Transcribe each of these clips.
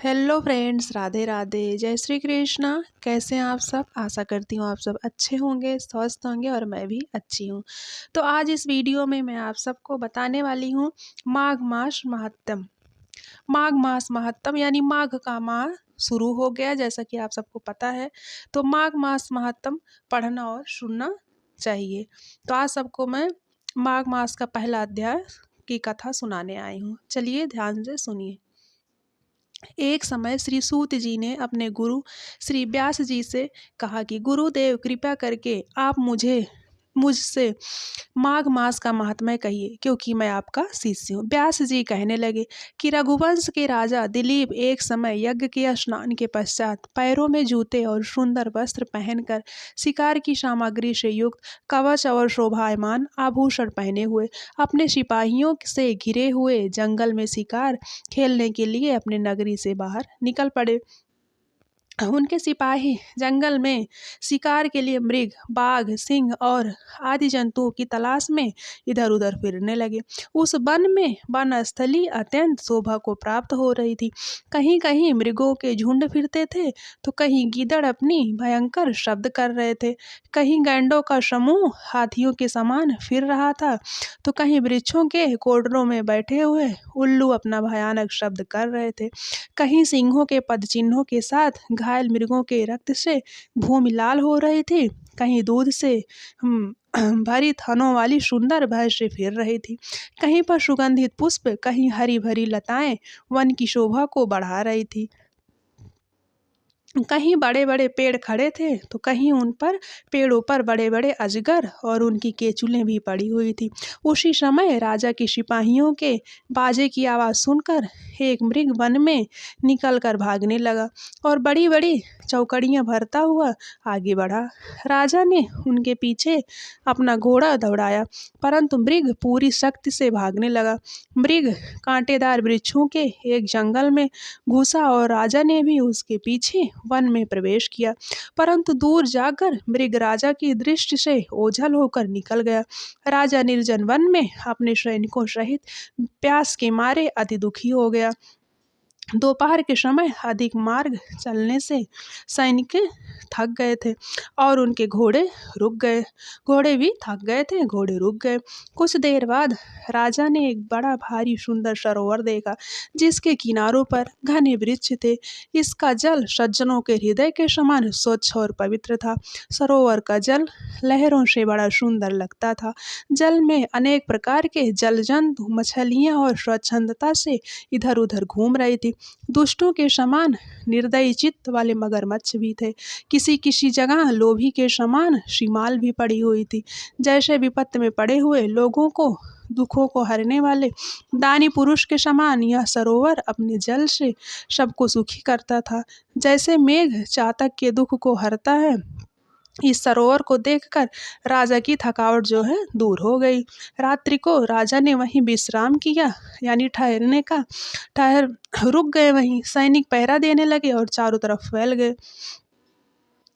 Hello friends, Radhe Radhe, जय श्री कृष्णा। कैसे हैं आप सब? आशा करती हूँ आप सब अच्छे होंगे, स्वस्थ होंगे और मैं भी अच्छी हूँ। तो आज इस वीडियो में मैं आप सबको बताने वाली हूँ माघ मास महात्म। माघ मास महात्म यानी माघ का माह शुरू हो गया, जैसा कि आप सबको पता है। तो माघ मास महात्म पढ़ना और सुनना चाहिए। तो आज सबको मैं माघ मास का पहला अध्याय की कथा सुनाने आई हूँ। चलिए ध्यान से सुनिए। एक समय श्री सूत जी ने अपने गुरु श्री व्यास जी से कहा कि गुरुदेव, कृपया करके आप मुझसे माघ मास का महात्म्य कहिए, क्योंकि मैं आपका शिष्य हूँ। व्यास जी कहने लगे कि रघुवंश के राजा दिलीप एक समय यज्ञ के स्नान के पश्चात पैरों में जूते और सुंदर वस्त्र पहनकर शिकार की सामग्री से युक्त कवच और शोभायमान आभूषण पहने हुए अपने सिपाहियों से घिरे हुए जंगल में शिकार खेलने के लिए अपने नगरी से बाहर निकल पड़े। उनके सिपाही जंगल में शिकार के लिए मृग, बाघ, सिंह और आदि जंतुओं की तलाश में इधर उधर फिरने लगे। उस वन में वनस्थली अत्यंत शोभा को प्राप्त हो रही थी। कहीं कहीं मृगों के झुंड फिरते थे, तो कहीं गीदड़ अपनी भयंकर शब्द कर रहे थे। कहीं गैंडों का समूह हाथियों के समान फिर रहा था, तो कहीं वृक्षों के कोडरों में बैठे हुए उल्लू अपना भयानक शब्द कर रहे थे। कहीं सिंहों के पदचिन्हों के साथ घायल मृगों के रक्त से भूमि लाल हो रही थी, कहीं दूध से भरी थनों वाली सुंदर भैंस से फिर रही थी। कहीं पर सुगंधित पुष्प, कहीं हरी भरी लताएं वन की शोभा को बढ़ा रही थी। कहीं बड़े बड़े पेड़ खड़े थे, तो कहीं उन पर पेड़ों पर बड़े बड़े अजगर और उनकी केचुलें भी पड़ी हुई थी। उसी समय राजा के सिपाहियों के बाजे की आवाज़ सुनकर एक मृग वन में निकल कर भागने लगा और बड़ी बड़ी चौकड़ियाँ भरता हुआ आगे बढ़ा। राजा ने उनके पीछे अपना घोड़ा दौड़ाया, परंतु मृग पूरी शक्ति से भागने लगा। मृग कांटेदार वृक्षों के एक जंगल में घुसा और राजा ने भी उसके पीछे वन में प्रवेश किया, परंतु दूर जाकर मृग राजा की दृष्टि से ओझल होकर निकल गया। राजा निर्जन वन में अपने सैनिकों सहित प्यास के मारे अति दुखी हो गया। दोपहर के समय अधिक मार्ग चलने से सैनिक थक गए थे और उनके घोड़े रुक गए। घोड़े भी थक गए थे, घोड़े रुक गए। कुछ देर बाद राजा ने एक बड़ा भारी सुंदर सरोवर देखा, जिसके किनारों पर घने वृक्ष थे। इसका जल सज्जनों के हृदय के समान स्वच्छ और पवित्र था। सरोवर का जल लहरों से बड़ा सुंदर लगता था। जल में अनेक प्रकार के जल जंतु, मछलियाँ और स्वच्छंदता से इधर उधर घूम रही थी। दुष्टों के समान निर्दयी चित्त वाले मगरमच्छ भी थे। किसी किसी जगह लोभी के समान शिमाल भी पड़ी हुई थी। जैसे विपत्ति में पड़े हुए लोगों को दुखों को हरने वाले दानी पुरुष के समान यह सरोवर अपने जल से सबको सुखी करता था। जैसे मेघ चातक के दुख को हरता है, इस सरोवर को देखकर राजा की थकावट जो है दूर हो गई। रात्रि को राजा ने वहीं विश्राम किया, यानी ठहर रुक गए। वहीं सैनिक पहरा देने लगे और चारों तरफ फैल गए।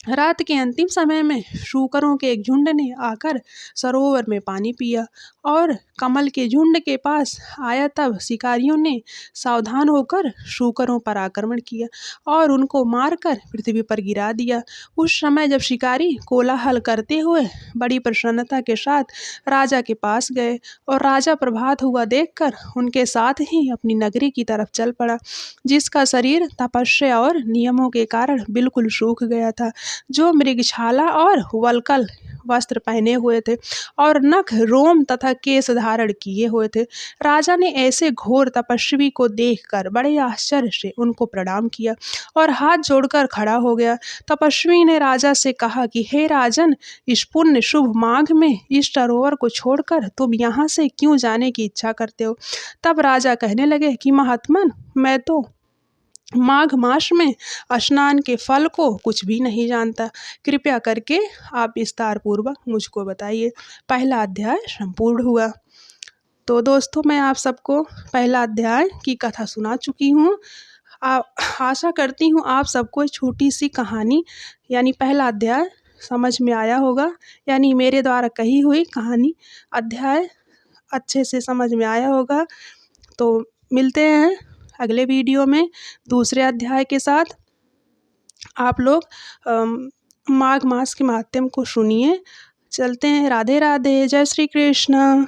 रात के अंतिम समय में शूकरों के एक झुंड ने आकर सरोवर में पानी पिया और कमल के झुंड के पास आया। तब शिकारियों ने सावधान होकर शूकरों पर आक्रमण किया और उनको मारकर पृथ्वी पर गिरा दिया। उस समय जब शिकारी कोलाहल करते हुए बड़ी प्रसन्नता के साथ राजा के पास गए और राजा प्रभात हुआ देखकर उनके साथ ही अपनी नगरी की तरफ चल पड़ा, जिसका शरीर तपस्या और नियमों के कारण बिल्कुल सूख गया था, जो मृगछाला और वल्कल वस्त्र पहने हुए थे और नख, रोम तथा केश धारण किए हुए थे। राजा ने ऐसे घोर तपस्वी को देखकर बड़े आश्चर्य से उनको प्रणाम किया और हाथ जोड़कर खड़ा हो गया। तपस्वी ने राजा से कहा कि हे राजन, इस पुण्य शुभ माघ में इस सरोवर को छोड़कर तुम यहाँ से क्यों जाने की इच्छा करते हो? तब राजा कहने लगे कि महात्मन, मैं तो माघ मास में स्नान के फल को कुछ भी नहीं जानता। कृपया करके आप विस्तार पूर्वक मुझको बताइए। पहला अध्याय संपूर्ण हुआ। तो दोस्तों, मैं आप सबको पहला अध्याय की कथा सुना चुकी हूँ। आशा करती हूँ आप सबको छोटी सी कहानी यानी पहला अध्याय समझ में आया होगा, यानी मेरे द्वारा कही हुई कहानी अध्याय अच्छे से समझ में आया होगा। तो मिलते हैं अगले वीडियो में दूसरे अध्याय के साथ। आप लोग माघ मास के माध्यम को सुनिए। चलते हैं। राधे राधे। जय श्री कृष्ण।